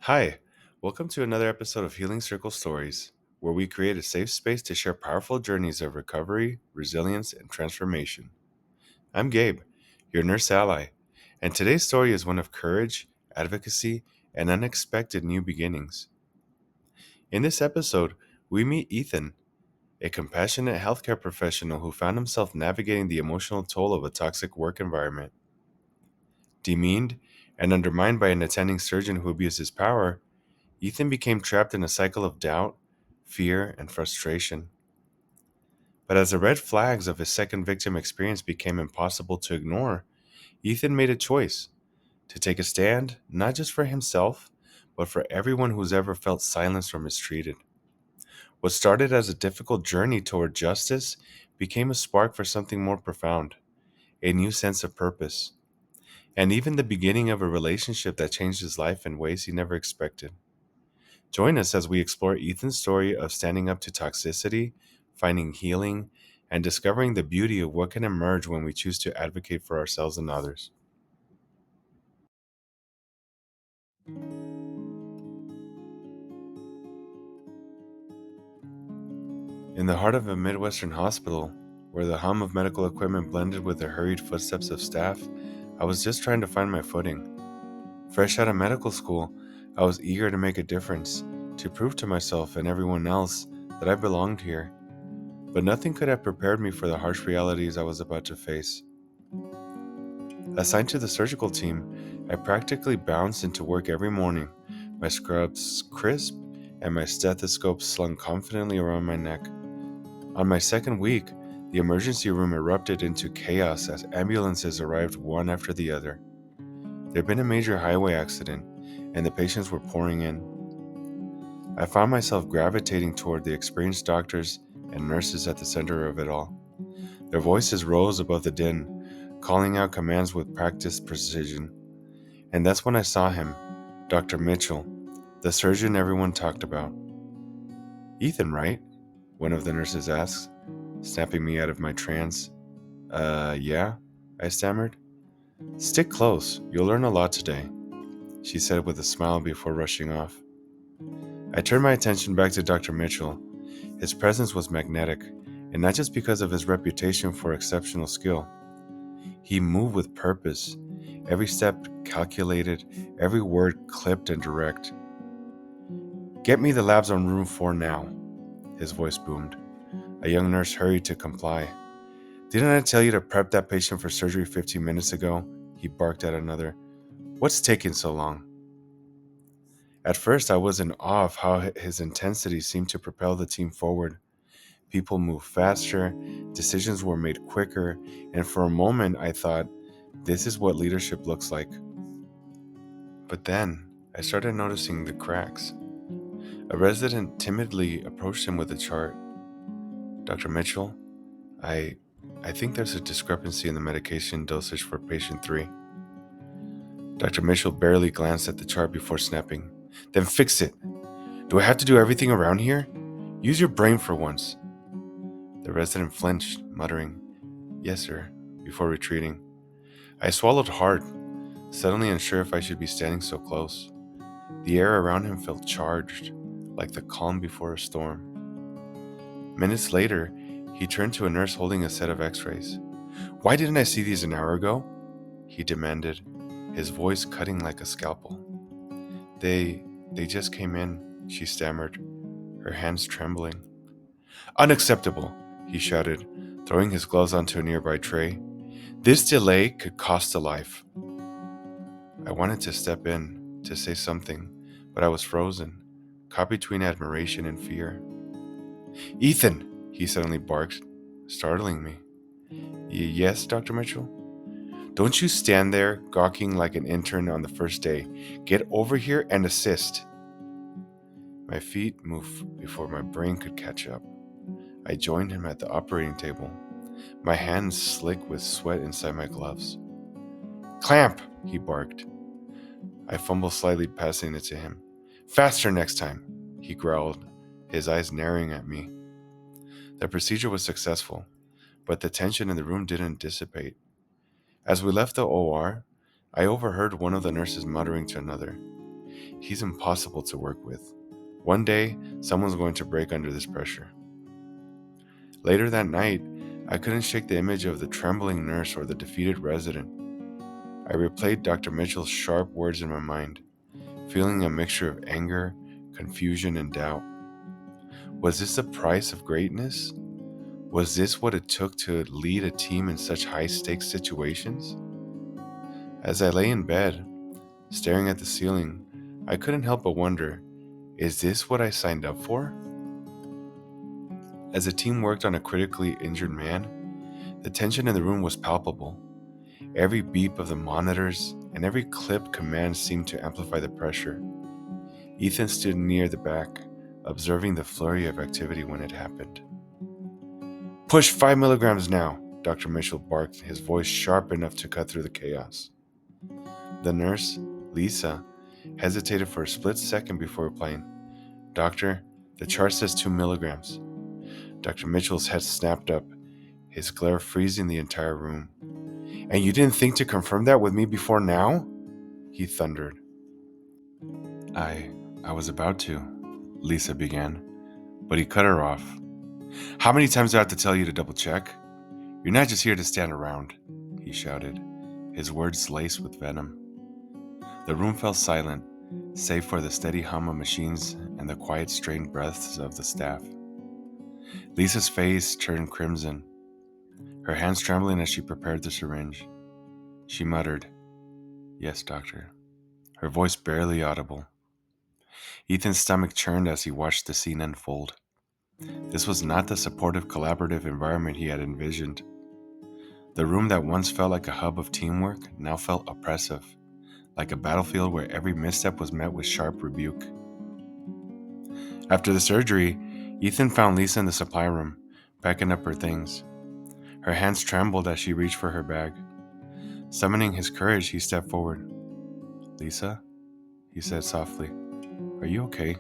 Hi, welcome to another episode of Healing Circle Stories, where we create a safe space to share powerful journeys of recovery, resilience, and transformation. I'm Gabe, your nurse ally, and today's story is one of courage, advocacy, and unexpected new beginnings. In this episode, we meet Ethan, a compassionate healthcare professional who found himself navigating the emotional toll of a toxic work environment. Demeaned and undermined by an attending surgeon who abused his power, Ethan became trapped in a cycle of doubt, fear, and frustration. But as the red flags of his second victim experience became impossible to ignore, Ethan made a choice to take a stand, not just for himself, but for everyone who's ever felt silenced or mistreated. What started as a difficult journey toward justice became a spark for something more profound, a new sense of purpose, and even the beginning of a relationship that changed his life in ways he never expected. Join us as we explore Ethan's story of standing up to toxicity, finding healing, and discovering the beauty of what can emerge when we choose to advocate for ourselves and others. In the heart of a Midwestern hospital, where the hum of medical equipment blended with the hurried footsteps of staff, I was just trying to find my footing. Fresh out of medical school, I was eager to make a difference, to prove to myself and everyone else that I belonged here. But nothing could have prepared me for the harsh realities I was about to face. Assigned to the surgical team, I practically bounced into work every morning, my scrubs crisp and my stethoscope slung confidently around my neck. On my second week, the emergency room erupted into chaos as ambulances arrived one after the other. There'd been a major highway accident, and the patients were pouring in. I found myself gravitating toward the experienced doctors and nurses at the center of it all. Their voices rose above the din, calling out commands with practiced precision. And that's when I saw him, Dr. Mitchell, the surgeon everyone talked about. Ethan, right? One of the nurses asked, snapping me out of my trance. Yeah, I stammered. Stick close, you'll learn a lot today, she said with a smile before rushing off. I turned my attention back to Dr. Mitchell. His presence was magnetic, and not just because of his reputation for exceptional skill. He moved with purpose, every step calculated, every word clipped and direct. Get me the labs on room 4 now, his voice boomed. A young nurse hurried to comply. Didn't I tell you to prep that patient for surgery 15 minutes ago? He barked at another. What's taking so long? At first, I was in awe of how his intensity seemed to propel the team forward. People moved faster, decisions were made quicker, and for a moment I thought, this is what leadership looks like. But then, I started noticing the cracks. A resident timidly approached him with a chart. Dr. Mitchell, I I think there's a discrepancy in the medication dosage for patient 3. Dr. Mitchell barely glanced at the chart before snapping. Then fix it. Do I have to do everything around here? Use your brain for once. The resident flinched, muttering, Yes, sir, before retreating. I swallowed hard, suddenly unsure if I should be standing so close. The air around him felt charged, like the calm before a storm. Minutes later, he turned to a nurse holding a set of x-rays. Why didn't I see these an hour ago? He demanded, his voice cutting like a scalpel. They just came in, she stammered, her hands trembling. Unacceptable, he shouted, throwing his gloves onto a nearby tray. This delay could cost a life. I wanted to step in, to say something, but I was frozen, caught between admiration and fear. Ethan, he suddenly barked, startling me. Yes, Dr. Mitchell? Don't you stand there gawking like an intern on the first day. Get over here and assist. My feet moved before my brain could catch up. I joined him at the operating table, my hands slick with sweat inside my gloves. Clamp, he barked. I fumbled slightly, passing it to him. Faster next time, he growled, his eyes narrowing at me. The procedure was successful, but the tension in the room didn't dissipate. As we left the OR, I overheard one of the nurses muttering to another. He's impossible to work with. One day, someone's going to break under this pressure. Later that night, I couldn't shake the image of the trembling nurse or the defeated resident. I replayed Dr. Mitchell's sharp words in my mind, feeling a mixture of anger, confusion, and doubt. Was this the price of greatness? Was this what it took to lead a team in such high-stakes situations? As I lay in bed, staring at the ceiling, I couldn't help but wonder, is this what I signed up for? As the team worked on a critically injured man, the tension in the room was palpable. Every beep of the monitors and every clipped command seemed to amplify the pressure. Ethan stood near the back, observing the flurry of activity when it happened. "Push 5 milligrams now," Dr. Mitchell barked, his voice sharp enough to cut through the chaos. The nurse, Lisa, hesitated for a split second before replying. "Doctor, the chart says 2 milligrams. Dr. Mitchell's head snapped up, his glare freezing the entire room. "And you didn't think to confirm that with me before now?" he thundered. I was about to," Lisa began, but he cut her off. "How many times do I have to tell you to double check? You're not just here to stand around," he shouted, his words laced with venom. The room fell silent, save for the steady hum of machines and the quiet, strained breaths of the staff. Lisa's face turned crimson, her hands trembling as she prepared the syringe. She muttered, "Yes, doctor," her voice barely audible. Ethan's stomach churned as he watched the scene unfold. This was not the supportive, collaborative environment he had envisioned. The room that once felt like a hub of teamwork now felt oppressive, like a battlefield where every misstep was met with sharp rebuke. After the surgery, Ethan found Lisa in the supply room, packing up her things. Her hands trembled as she reached for her bag. Summoning his courage, he stepped forward. "Lisa," he said softly, "are you okay?"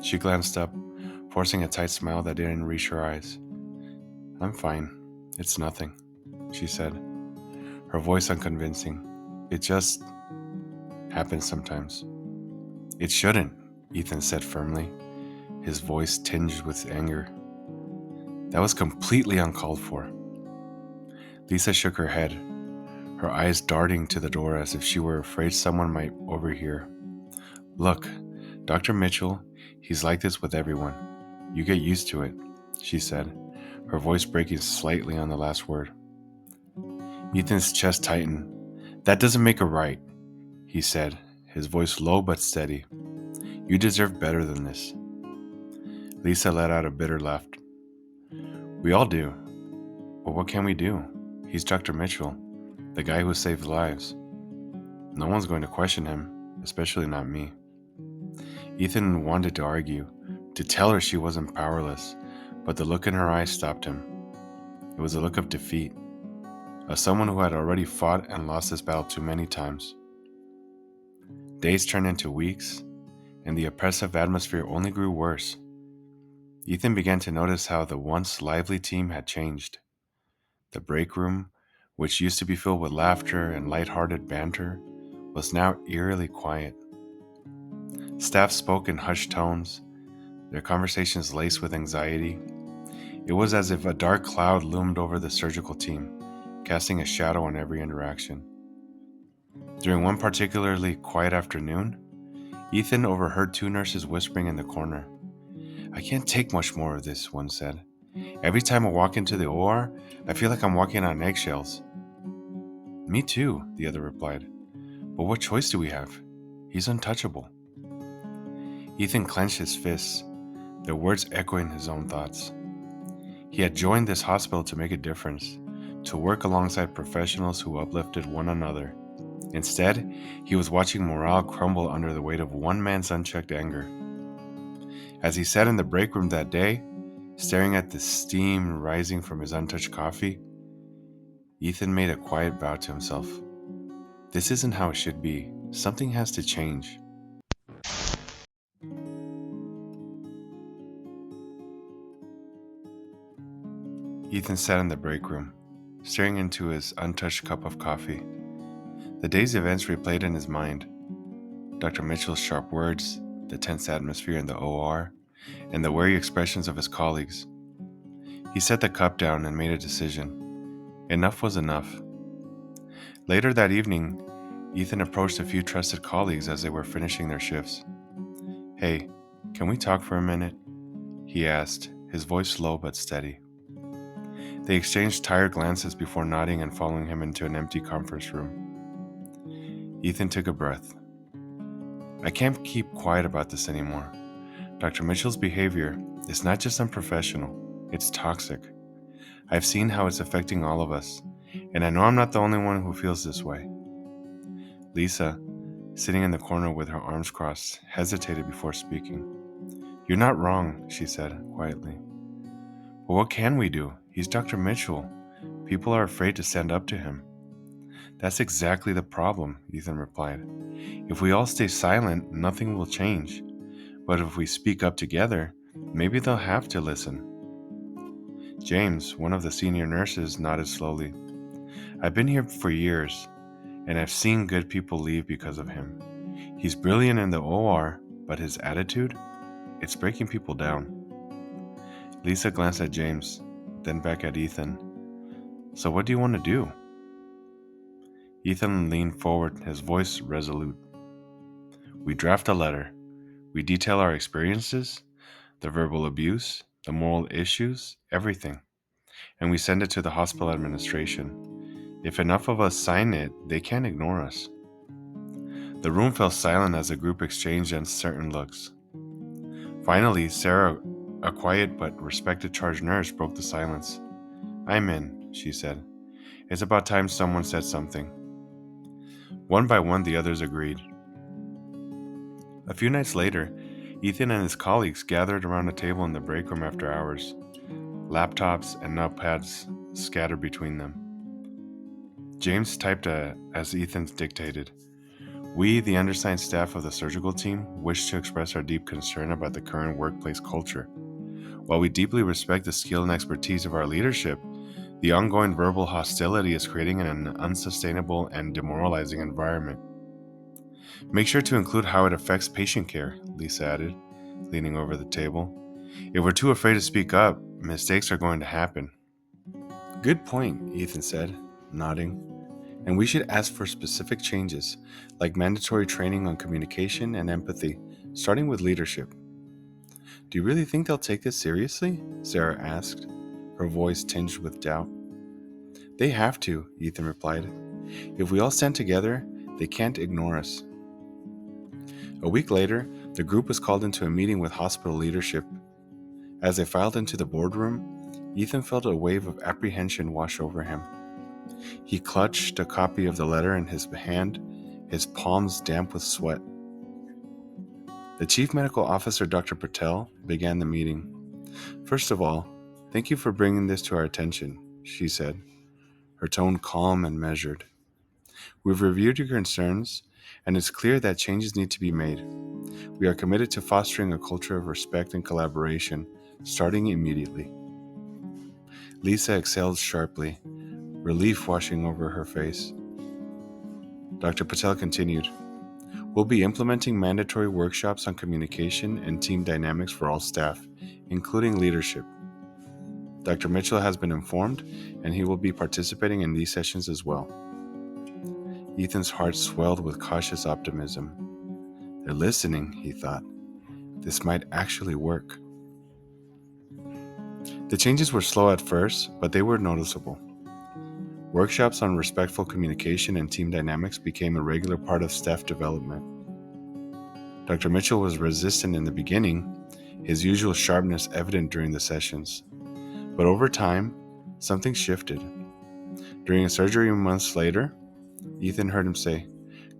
She glanced up, forcing a tight smile that didn't reach her eyes. "I'm fine. It's nothing," she said, her voice unconvincing. "It just happens sometimes." "It shouldn't," Ethan said firmly, his voice tinged with anger. "That was completely uncalled for." Lisa shook her head, her eyes darting to the door as if she were afraid someone might overhear. "Look, Dr. Mitchell, he's like this with everyone. You get used to it," she said, her voice breaking slightly on the last word. Ethan's chest tightened. "That doesn't make it right," he said, his voice low but steady. "You deserve better than this." Lisa let out a bitter laugh. "We all do. But what can we do? He's Dr. Mitchell, the guy who saved lives. No one's going to question him, especially not me." Ethan wanted to argue, to tell her she wasn't powerless, but the look in her eyes stopped him. It was a look of defeat, of someone who had already fought and lost this battle too many times. Days turned into weeks, and the oppressive atmosphere only grew worse. Ethan began to notice how the once lively team had changed. The break room, which used to be filled with laughter and light-hearted banter, was now eerily quiet. Staff spoke in hushed tones, their conversations laced with anxiety. It was as if a dark cloud loomed over the surgical team, casting a shadow on every interaction. During one particularly quiet afternoon, Ethan overheard two nurses whispering in the corner. "I can't take much more of this," one said. "Every time I walk into the OR, I feel like I'm walking on eggshells." "Me too," the other replied. "But what choice do we have? He's untouchable." Ethan clenched his fists, their words echoing his own thoughts. He had joined this hospital to make a difference, to work alongside professionals who uplifted one another. Instead, he was watching morale crumble under the weight of one man's unchecked anger. As he sat in the break room that day, staring at the steam rising from his untouched coffee, Ethan made a quiet vow to himself. This isn't how it should be. Something has to change. Ethan sat in the break room, staring into his untouched cup of coffee. The day's events replayed in his mind. Dr. Mitchell's sharp words, the tense atmosphere in the OR, and the wary expressions of his colleagues. He set the cup down and made a decision. Enough was enough. Later that evening, Ethan approached a few trusted colleagues as they were finishing their shifts. "Hey, can we talk for a minute?" he asked, his voice low but steady. They exchanged tired glances before nodding and following him into an empty conference room. Ethan took a breath. "I can't keep quiet about this anymore. Dr. Mitchell's behavior is not just unprofessional, it's toxic. I've seen how it's affecting all of us, and I know I'm not the only one who feels this way." Lisa, sitting in the corner with her arms crossed, hesitated before speaking. "You're not wrong," she said quietly. "But what can we do? He's Dr. Mitchell. People are afraid to stand up to him." "That's exactly the problem," Ethan replied. "If we all stay silent, nothing will change. But if we speak up together, maybe they'll have to listen." James, one of the senior nurses, nodded slowly. "I've been here for years, and I've seen good people leave because of him. He's brilliant in the OR, but his attitude, it's breaking people down." Lisa glanced at James, then back at Ethan. "So what do you want to do?" Ethan leaned forward, his voice resolute. "We draft a letter. We detail our experiences, the verbal abuse, the moral issues, everything. And we send it to the hospital administration. If enough of us sign it, they can't ignore us." The room fell silent as the group exchanged uncertain looks. Finally, Sarah, a quiet but respected charge nurse, broke the silence. "I'm in," she said. "It's about time someone said something." One by one, the others agreed. A few nights later, Ethan and his colleagues gathered around a table in the break room after hours, laptops and notepads scattered between them. James typed as Ethan dictated. "We, the undersigned staff of the surgical team, wish to express our deep concern about the current workplace culture. While we deeply respect the skill and expertise of our leadership, the ongoing verbal hostility is creating an unsustainable and demoralizing environment. Make sure to include how it affects patient care," Lisa added, leaning over the table. "If we're too afraid to speak up, mistakes are going to happen." "Good point," Ethan said, nodding. "And we should ask for specific changes, like mandatory training on communication and empathy, starting with leadership." "Do you really think they'll take this seriously?" Sarah asked, her voice tinged with doubt. "They have to," Ethan replied. "If we all stand together, they can't ignore us." A week later, the group was called into a meeting with hospital leadership. As they filed into the boardroom, Ethan felt a wave of apprehension wash over him. He clutched a copy of the letter in his hand, his palms damp with sweat. The Chief Medical Officer, Dr. Patel, began the meeting. "First of all, thank you for bringing this to our attention," she said, her tone calm and measured. "We've reviewed your concerns, and it's clear that changes need to be made. We are committed to fostering a culture of respect and collaboration, starting immediately." Lisa exhaled sharply, relief washing over her face. Dr. Patel continued, "We'll be implementing mandatory workshops on communication and team dynamics for all staff, including leadership. Dr. Mitchell has been informed, and he will be participating in these sessions as well." Ethan's heart swelled with cautious optimism. "They're listening," he thought. "This might actually work." The changes were slow at first, but they were noticeable. Workshops on respectful communication and team dynamics became a regular part of staff development. Dr. Mitchell was resistant in the beginning, his usual sharpness evident during the sessions. But over time, something shifted. During a surgery months later, Ethan heard him say,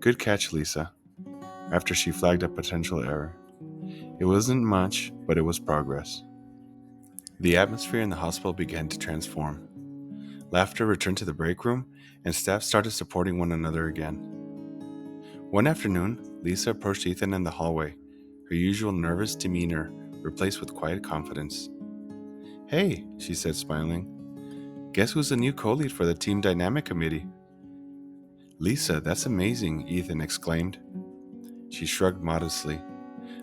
"Good catch, Lisa," after she flagged a potential error. It wasn't much, but it was progress. The atmosphere in the hospital began to transform. Laughter returned to the break room, and staff started supporting one another again. One afternoon, Lisa approached Ethan in the hallway, her usual nervous demeanor replaced with quiet confidence. "Hey," she said, smiling. "Guess who's the new co-lead for the Team Dynamic Committee?" "Lisa, that's amazing," Ethan exclaimed. She shrugged modestly.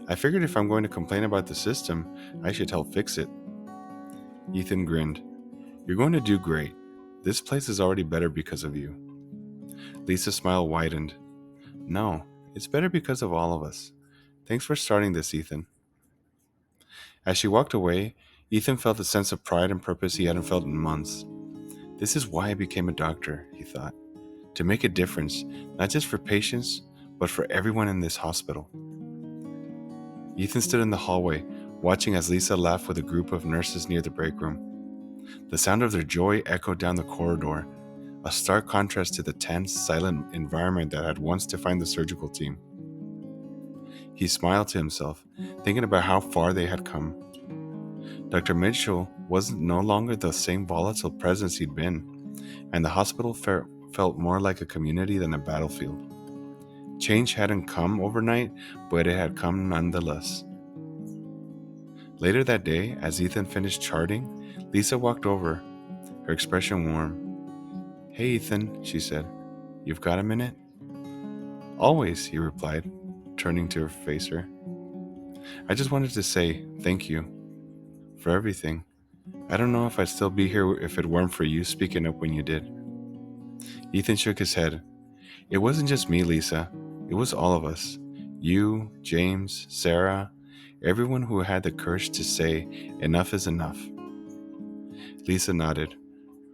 I figured if I'm going to complain about the system, I should help fix it. Ethan grinned. You're going to do great. This place is already better because of you. Lisa's smile widened. No, it's better because of all of us. Thanks for starting this, Ethan. As she walked away, Ethan felt a sense of pride and purpose he hadn't felt in months. This is why I became a doctor, he thought. To make a difference, not just for patients, but for everyone in this hospital. Ethan stood in the hallway, watching as Lisa laughed with a group of nurses near the break room. The sound of their joy echoed down the corridor, a stark contrast to the tense, silent environment that had once defined the surgical team. He smiled to himself, thinking about how far they had come. Dr. Mitchell wasn't no longer the same volatile presence he'd been, and the hospital felt more like a community than a battlefield. Change hadn't come overnight, but it had come nonetheless. Later that day, as Ethan finished charting, Lisa walked over, her expression warm. Hey Ethan, she said, you've got a minute? Always, he replied, turning to face her. I just wanted to say thank you for everything. I don't know if I'd still be here if it weren't for you speaking up when you did. Ethan shook his head. It wasn't just me, Lisa. It was all of us. You, James, Sarah, everyone who had the courage to say, enough is enough. Lisa nodded,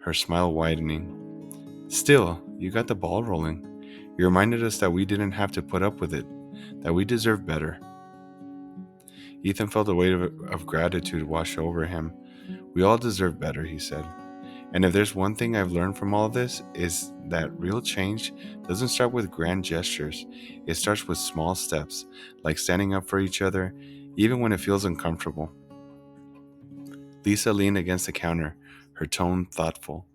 her smile widening. Still, you got the ball rolling. You reminded us that we didn't have to put up with it, that we deserve better. Ethan felt a weight of gratitude wash over him. We all deserve better, he said. And if there's one thing I've learned from all this, is that real change doesn't start with grand gestures. It starts with small steps, like standing up for each other, even when it feels uncomfortable. Lisa leaned against the counter, her tone thoughtful.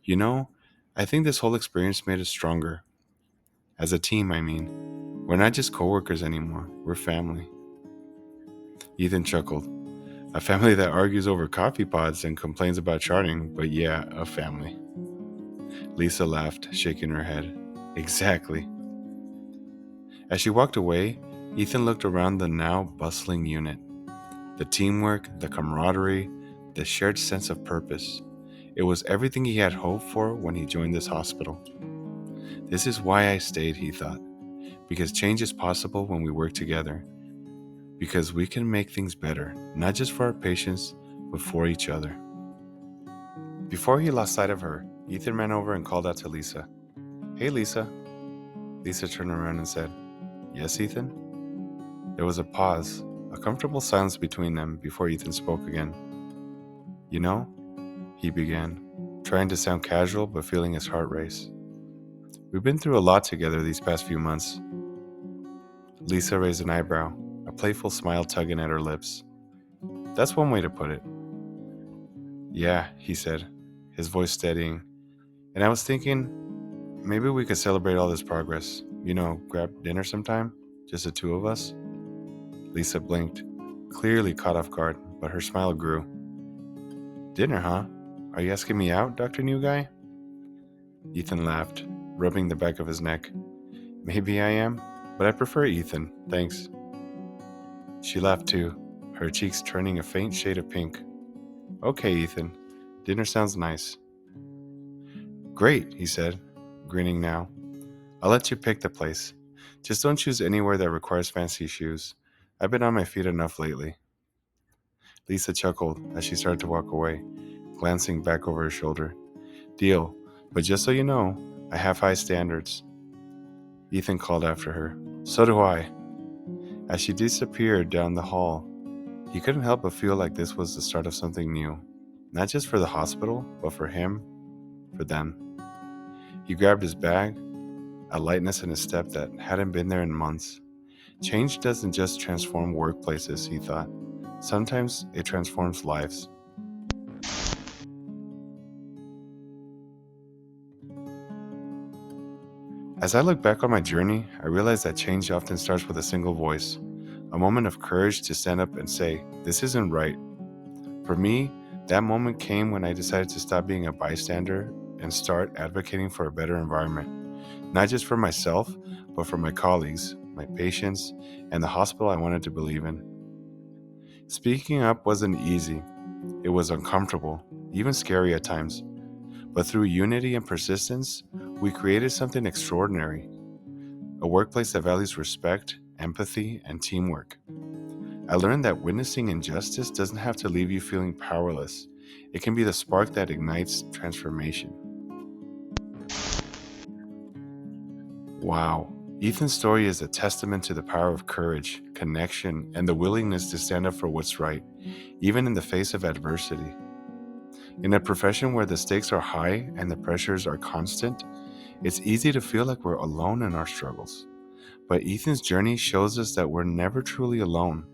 You know, I think this whole experience made us stronger. As a team, I mean. We're not just coworkers anymore, we're family. Ethan chuckled. A family that argues over coffee pods and complains about charting, but yeah, a family. Lisa laughed, shaking her head. Exactly. As she walked away, Ethan looked around the now bustling unit. The teamwork, the camaraderie, the shared sense of purpose. It was everything he had hoped for when he joined this hospital. This is why I stayed, he thought. Because change is possible when we work together. Because we can make things better, not just for our patients, but for each other. Before he lost sight of her, Ethan ran over and called out to Lisa. Hey, Lisa. Lisa turned around and said, Yes, Ethan? There was a pause, a comfortable silence between them before Ethan spoke again. You know, he began, trying to sound casual but feeling his heart race. We've been through a lot together these past few months. Lisa raised an eyebrow, a playful smile tugging at her lips. That's one way to put it. Yeah, he said, his voice steadying. And I was thinking, maybe we could celebrate all this progress. Grab dinner sometime? Just the two of us? Lisa blinked, clearly caught off guard, but her smile grew. Dinner, huh? Are you asking me out, Dr. New Guy? Ethan laughed, rubbing the back of his neck. Maybe I am, but I prefer Ethan, thanks. She laughed too, her cheeks turning a faint shade of pink. Okay, Ethan, dinner sounds nice. Great, he said, grinning now. I'll let you pick the place. Just don't choose anywhere that requires fancy shoes. I've been on my feet enough lately. Lisa chuckled as she started to walk away, glancing back over her shoulder. Deal, but just so you know, I have high standards. Ethan called after her. So do I. As she disappeared down the hall, he couldn't help but feel like this was the start of something new. Not just for the hospital, but for him, for them. He grabbed his bag, a lightness in his step that hadn't been there in months. Change doesn't just transform workplaces, he thought. Sometimes it transforms lives. As I look back on my journey, I realize that change often starts with a single voice, a moment of courage to stand up and say, this isn't right. For me, that moment came when I decided to stop being a bystander and start advocating for a better environment, not just for myself, but for my colleagues, my patients, and the hospital I wanted to believe in. Speaking up wasn't easy. It was uncomfortable, even scary at times. But through unity and persistence, we created something extraordinary, a workplace that values respect, empathy, and teamwork. I learned that witnessing injustice doesn't have to leave you feeling powerless. It can be the spark that ignites transformation. Wow. Ethan's story is a testament to the power of courage, connection, and the willingness to stand up for what's right, even in the face of adversity. In a profession where the stakes are high and the pressures are constant, it's easy to feel like we're alone in our struggles. But Ethan's journey shows us that we're never truly alone,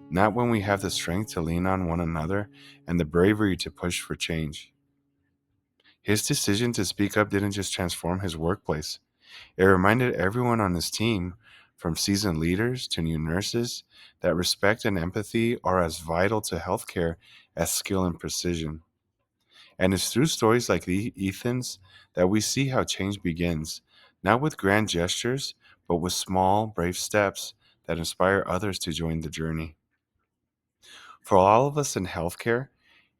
not when we have the strength to lean on one another and the bravery to push for change. His decision to speak up didn't just transform his workplace, it reminded everyone on his team, from seasoned leaders to new nurses, that respect and empathy are as vital to healthcare as skill and precision. And it's through stories like Ethan's that we see how change begins, not with grand gestures, but with small, brave steps that inspire others to join the journey. For all of us in healthcare,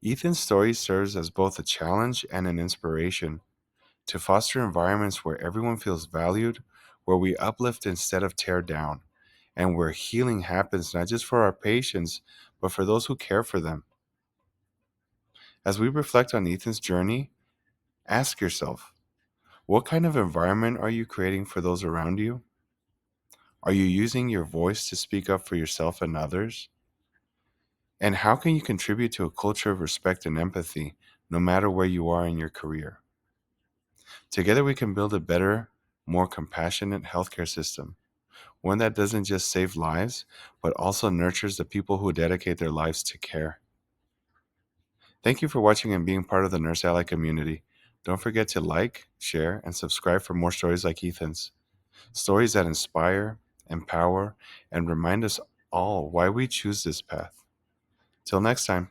Ethan's story serves as both a challenge and an inspiration to foster environments where everyone feels valued, where we uplift instead of tear down, and where healing happens not just for our patients, but for those who care for them. As we reflect on Ethan's journey, ask yourself, what kind of environment are you creating for those around you? Are you using your voice to speak up for yourself and others? And how can you contribute to a culture of respect and empathy, no matter where you are in your career? Together, we can build a better, more compassionate healthcare system, one that doesn't just save lives, but also nurtures the people who dedicate their lives to care. Thank you for watching and being part of the NurseAlly community. Don't forget to like, share, and subscribe for more stories like Ethan's. Stories that inspire, empower, and remind us all why we choose this path. Till next time.